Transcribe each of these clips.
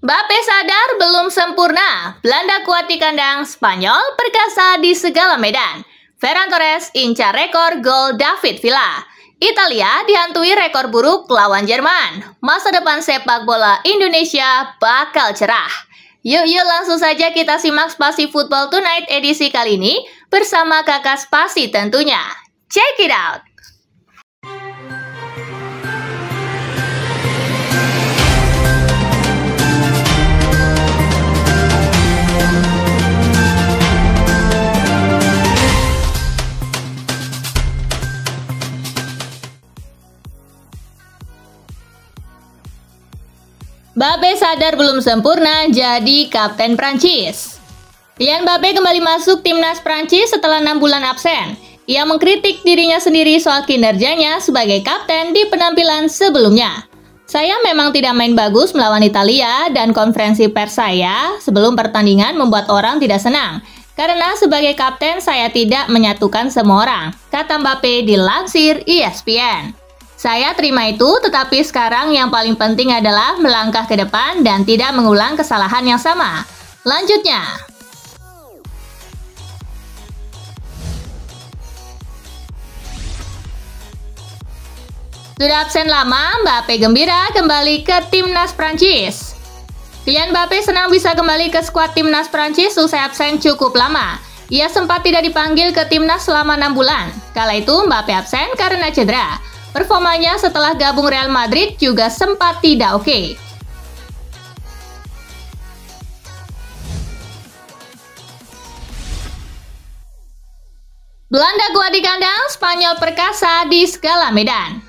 Mbappe sadar belum sempurna. Belanda kuat di kandang, Spanyol perkasa di segala medan. Ferran Torres incar rekor gol David Villa. Italia dihantui rekor buruk lawan Jerman. Masa depan sepak bola Indonesia bakal cerah. Yuk langsung saja kita simak Spasi Football Tonight edisi kali ini bersama kakak Spasi tentunya. Check it out! Mbappe sadar belum sempurna jadi kapten Prancis. Kylian Mbappe kembali masuk timnas Prancis setelah 6 bulan absen. Ia mengkritik dirinya sendiri soal kinerjanya sebagai kapten di penampilan sebelumnya. Saya memang tidak main bagus melawan Italia dan konferensi pers saya sebelum pertandingan membuat orang tidak senang. Karena sebagai kapten saya tidak menyatukan semua orang, kata Mbappe dilansir ESPN. Saya terima itu, tetapi sekarang yang paling penting adalah melangkah ke depan dan tidak mengulang kesalahan yang sama. Lanjutnya, sudah absen lama, Mbappe gembira kembali ke timnas Prancis. Kylian Mbappe senang bisa kembali ke skuad timnas Prancis usai absen cukup lama. Ia sempat tidak dipanggil ke timnas selama 6 bulan. Kala itu Mbappe absen karena cedera. Performanya setelah gabung Real Madrid juga sempat tidak oke. Belanda kuat di kandang, Spanyol perkasa di segala medan.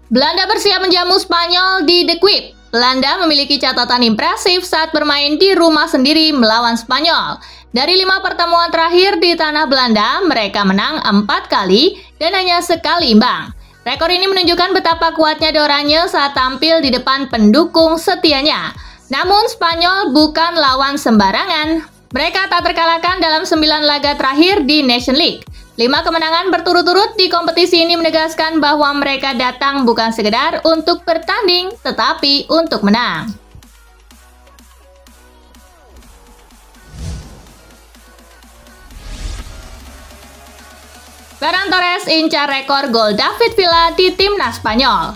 Belanda bersiap menjamu Spanyol di The Kuip. Belanda memiliki catatan impresif saat bermain di rumah sendiri melawan Spanyol. Dari 5 pertemuan terakhir di tanah Belanda, mereka menang 4 kali dan hanya sekali imbang. Rekor ini menunjukkan betapa kuatnya The Oranye saat tampil di depan pendukung setianya. Namun Spanyol bukan lawan sembarangan. Mereka tak terkalahkan dalam 9 laga terakhir di Nation League. 5 kemenangan berturut-turut di kompetisi ini menegaskan bahwa mereka datang bukan sekedar untuk bertanding, tetapi untuk menang. Ferran Torres incar rekor gol David Villa di timnas Spanyol.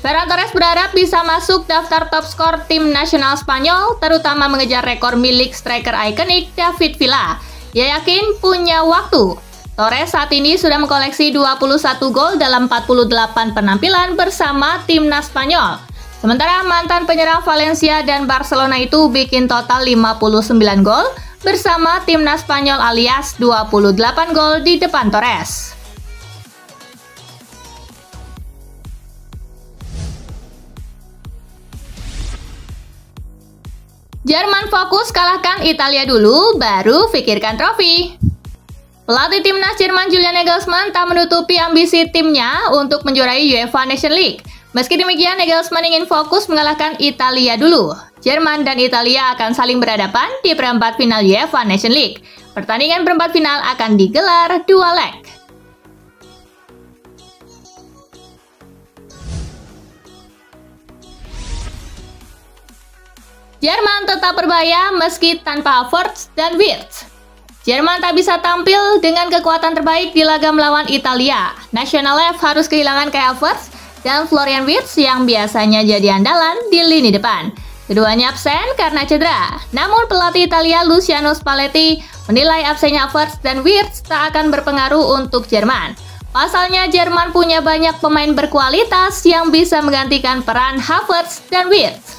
Ferran Torres berharap bisa masuk daftar top skor tim nasional Spanyol, terutama mengejar rekor milik striker ikonik David Villa. Ia yakin punya waktu. Torres saat ini sudah mengkoleksi 21 gol dalam 48 penampilan bersama timnas Spanyol. Sementara mantan penyerang Valencia dan Barcelona itu bikin total 59 gol bersama timnas Spanyol alias 28 gol di depan Torres. Jerman fokus kalahkan Italia dulu, baru pikirkan trofi. Pelatih timnas Jerman Julian Nagelsmann tak menutupi ambisi timnya untuk menjuarai UEFA Nation League. Meski demikian, Nagelsmann ingin fokus mengalahkan Italia dulu. Jerman dan Italia akan saling berhadapan di perempat final UEFA Nation League. Pertandingan perempat final akan digelar 2 leg. Jerman tetap berbahaya meski tanpa Havertz dan Wirtz. Jerman tak bisa tampil dengan kekuatan terbaik di laga melawan Italia. National Left harus kehilangan Kai Havertz dan Florian Wirtz yang biasanya jadi andalan di lini depan. Keduanya absen karena cedera. Namun pelatih Italia Luciano Spalletti menilai absennya Havertz dan Wirtz tak akan berpengaruh untuk Jerman. Pasalnya Jerman punya banyak pemain berkualitas yang bisa menggantikan peran Havertz dan Wirtz.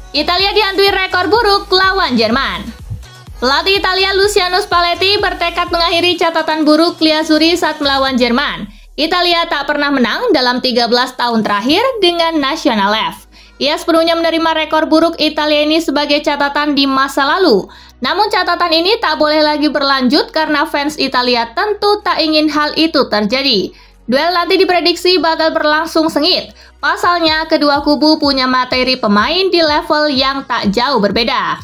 Italia dihantui rekor buruk lawan Jerman. Pelatih Italia Luciano Spalletti bertekad mengakhiri catatan buruk Nerazzurri saat melawan Jerman. Italia tak pernah menang dalam 13 tahun terakhir dengan National Left. Ia sepenuhnya menerima rekor buruk Italia ini sebagai catatan di masa lalu. Namun catatan ini tak boleh lagi berlanjut karena fans Italia tentu tak ingin hal itu terjadi. Duel nanti diprediksi bakal berlangsung sengit. Pasalnya, kedua kubu punya materi pemain di level yang tak jauh berbeda.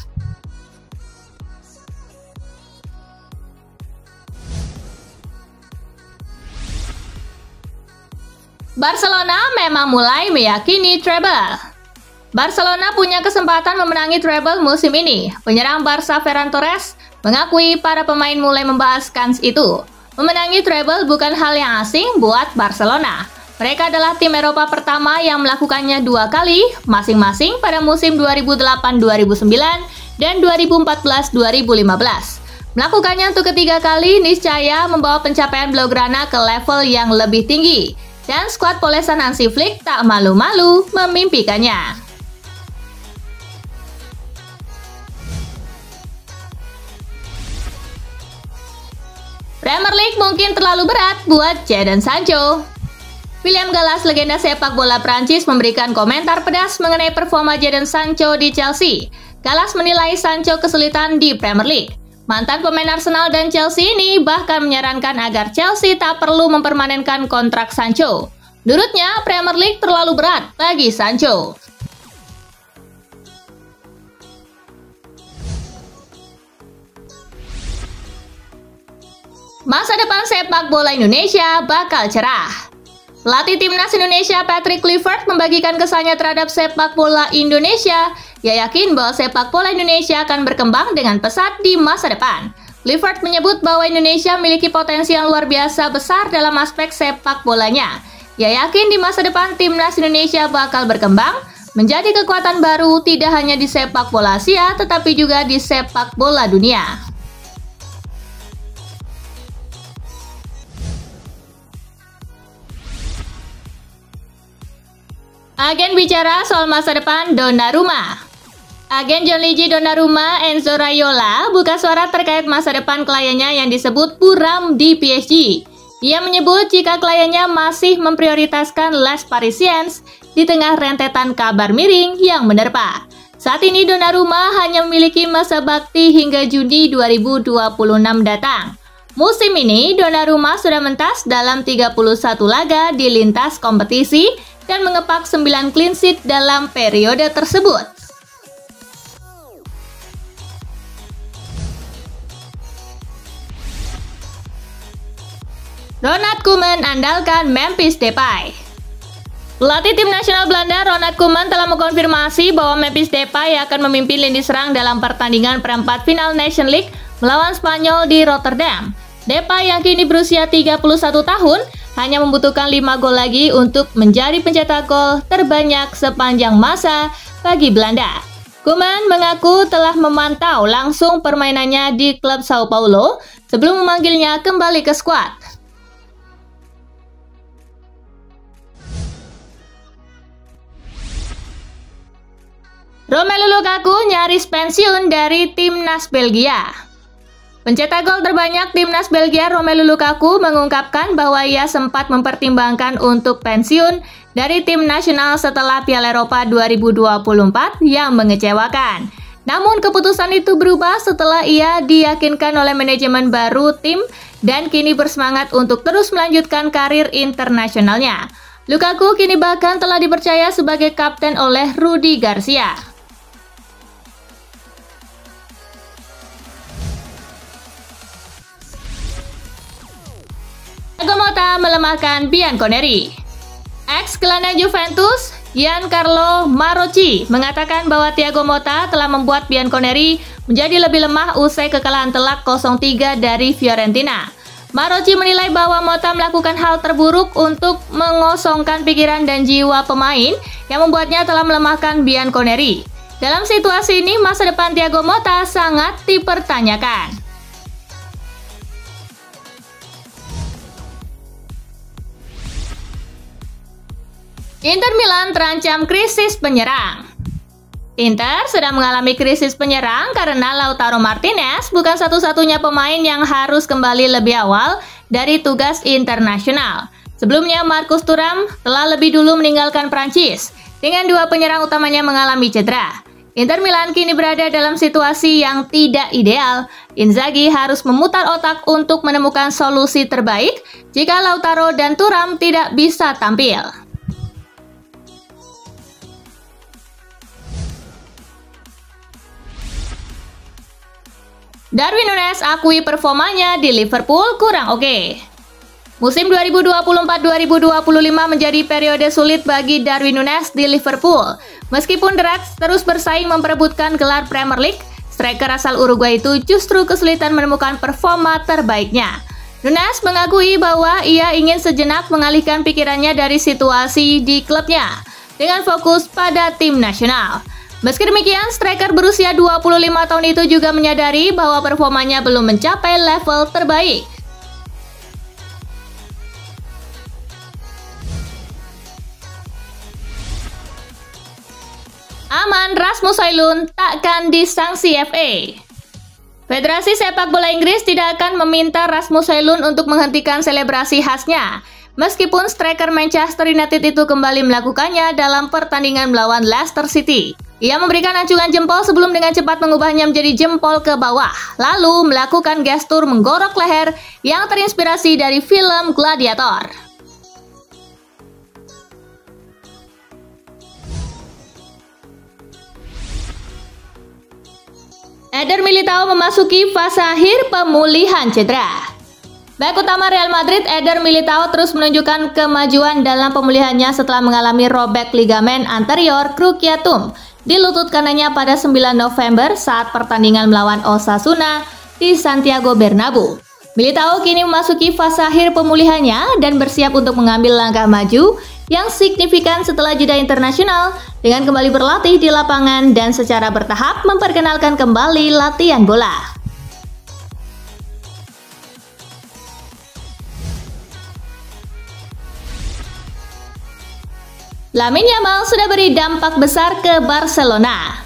Barcelona memang mulai meyakini treble. Barcelona punya kesempatan memenangi treble musim ini. Penyerang Barca Ferran Torres mengakui para pemain mulai membahas kans itu. Memenangi treble bukan hal yang asing buat Barcelona. Mereka adalah tim Eropa pertama yang melakukannya 2 kali, masing-masing pada musim 2008-2009 dan 2014-2015. Melakukannya untuk ketiga kali niscaya membawa pencapaian Blaugrana ke level yang lebih tinggi. Dan skuad polesan Hansi Flick tak malu-malu memimpikannya. Premier League mungkin terlalu berat buat Jadon Sancho. William Gallas, legenda sepak bola Prancis, memberikan komentar pedas mengenai performa Jadon Sancho di Chelsea. Gallas menilai Sancho kesulitan di Premier League. Mantan pemain Arsenal dan Chelsea ini bahkan menyarankan agar Chelsea tak perlu mempermanenkan kontrak Sancho. Menurutnya, Premier League terlalu berat bagi Sancho. Masa depan sepak bola Indonesia bakal cerah. Pelatih Timnas Indonesia Patrick Kluivert membagikan kesannya terhadap sepak bola Indonesia. Ia yakin bahwa sepak bola Indonesia akan berkembang dengan pesat di masa depan. Kluivert menyebut bahwa Indonesia memiliki potensi yang luar biasa besar dalam aspek sepak bolanya. Ia yakin di masa depan Timnas Indonesia bakal berkembang menjadi kekuatan baru tidak hanya di sepak bola Asia tetapi juga di sepak bola dunia. Agen bicara soal masa depan Donnarumma. Agen Gianluigi Donnarumma, Enzo Raiola, buka suara terkait masa depan kliennya yang disebut buram di PSG. Ia menyebut jika kliennya masih memprioritaskan Les Parisiens di tengah rentetan kabar miring yang menerpa. Saat ini Donnarumma hanya memiliki masa bakti hingga Juni 2026 datang. Musim ini Donnarumma sudah mentas dalam 31 laga di lintas kompetisi dan mengepak 9 clean sheet dalam periode tersebut. Ronald Koeman andalkan Memphis Depay. Pelatih tim nasional Belanda Ronald Koeman telah mengkonfirmasi bahwa Memphis Depay akan memimpin lini serang dalam pertandingan perempat final Nation League melawan Spanyol di Rotterdam. Depay yang kini berusia 31 tahun hanya membutuhkan 5 gol lagi untuk menjadi pencetak gol terbanyak sepanjang masa bagi Belanda. Koeman mengaku telah memantau langsung permainannya di klub Sao Paulo sebelum memanggilnya kembali ke skuad. Romelu Lukaku nyaris pensiun dari timnas Belgia. Pencetak gol terbanyak timnas Belgia Romelu Lukaku mengungkapkan bahwa ia sempat mempertimbangkan untuk pensiun dari tim nasional setelah Piala Eropa 2024 yang mengecewakan. Namun keputusan itu berubah setelah ia diyakinkan oleh manajemen baru tim dan kini bersemangat untuk terus melanjutkan karir internasionalnya. Lukaku kini bahkan telah dipercaya sebagai kapten oleh Rudi Garcia. Thiago Motta melemahkan Bianconeri. Ex-gelandang Juventus, Giancarlo Marocci, mengatakan bahwa Thiago Motta telah membuat Bianconeri menjadi lebih lemah usai kekalahan telak 0-3 dari Fiorentina. Marocci menilai bahwa Motta melakukan hal terburuk untuk mengosongkan pikiran dan jiwa pemain yang membuatnya telah melemahkan Bianconeri. Dalam situasi ini, masa depan Thiago Motta sangat dipertanyakan. Inter Milan terancam krisis penyerang. Inter sedang mengalami krisis penyerang karena Lautaro Martinez bukan satu-satunya pemain yang harus kembali lebih awal dari tugas internasional. Sebelumnya Marcus Thuram telah lebih dulu meninggalkan Prancis dengan 2 penyerang utamanya mengalami cedera. Inter Milan kini berada dalam situasi yang tidak ideal. Inzaghi harus memutar otak untuk menemukan solusi terbaik jika Lautaro dan Thuram tidak bisa tampil. Darwin Núñez akui performanya di Liverpool kurang oke. Musim 2024-2025 menjadi periode sulit bagi Darwin Núñez di Liverpool. Meskipun The Reds terus bersaing memperebutkan gelar Premier League, striker asal Uruguay itu justru kesulitan menemukan performa terbaiknya. Núñez mengakui bahwa ia ingin sejenak mengalihkan pikirannya dari situasi di klubnya dengan fokus pada tim nasional. Meski demikian, striker berusia 25 tahun itu juga menyadari bahwa performanya belum mencapai level terbaik. Aman Rasmus Højlund takkan disanksi FA. Federasi Sepak Bola Inggris tidak akan meminta Rasmus Højlund untuk menghentikan selebrasi khasnya, meskipun striker Manchester United itu kembali melakukannya dalam pertandingan melawan Leicester City. Ia memberikan acungan jempol sebelum dengan cepat mengubahnya menjadi jempol ke bawah, lalu melakukan gestur menggorok leher yang terinspirasi dari film Gladiator. Eder Militao memasuki fase akhir pemulihan cedera. Bek utama Real Madrid, Eder Militao terus menunjukkan kemajuan dalam pemulihannya setelah mengalami robek ligamen anterior cruciatum di lutut kanannya pada 9 November saat pertandingan melawan Osasuna di Santiago Bernabeu. Militao kini memasuki fase akhir pemulihannya dan bersiap untuk mengambil langkah maju yang signifikan setelah jeda internasional dengan kembali berlatih di lapangan dan secara bertahap memperkenalkan kembali latihan bola. Lamine Yamal sudah beri dampak besar ke Barcelona.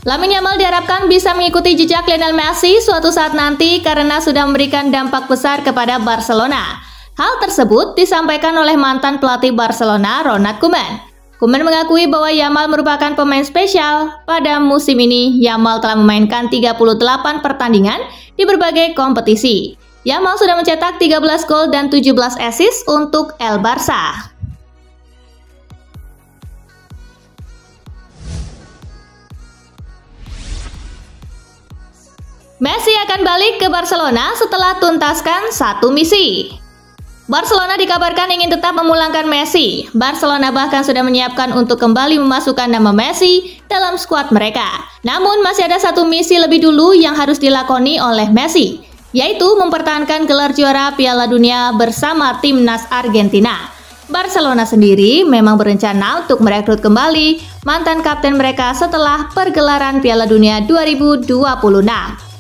Lamine Yamal diharapkan bisa mengikuti jejak Lionel Messi suatu saat nanti karena sudah memberikan dampak besar kepada Barcelona. Hal tersebut disampaikan oleh mantan pelatih Barcelona, Ronald Koeman. Koeman mengakui bahwa Yamal merupakan pemain spesial. Pada musim ini, Yamal telah memainkan 38 pertandingan di berbagai kompetisi. Yamal sudah mencetak 13 gol dan 17 assist untuk El Barça. Messi akan balik ke Barcelona setelah tuntaskan satu misi. Barcelona dikabarkan ingin tetap memulangkan Messi. Barcelona bahkan sudah menyiapkan untuk kembali memasukkan nama Messi dalam skuad mereka. Namun masih ada satu misi lebih dulu yang harus dilakoni oleh Messi, yaitu mempertahankan gelar juara Piala Dunia bersama timnas Argentina. Barcelona sendiri memang berencana untuk merekrut kembali mantan kapten mereka setelah pergelaran Piala Dunia 2026.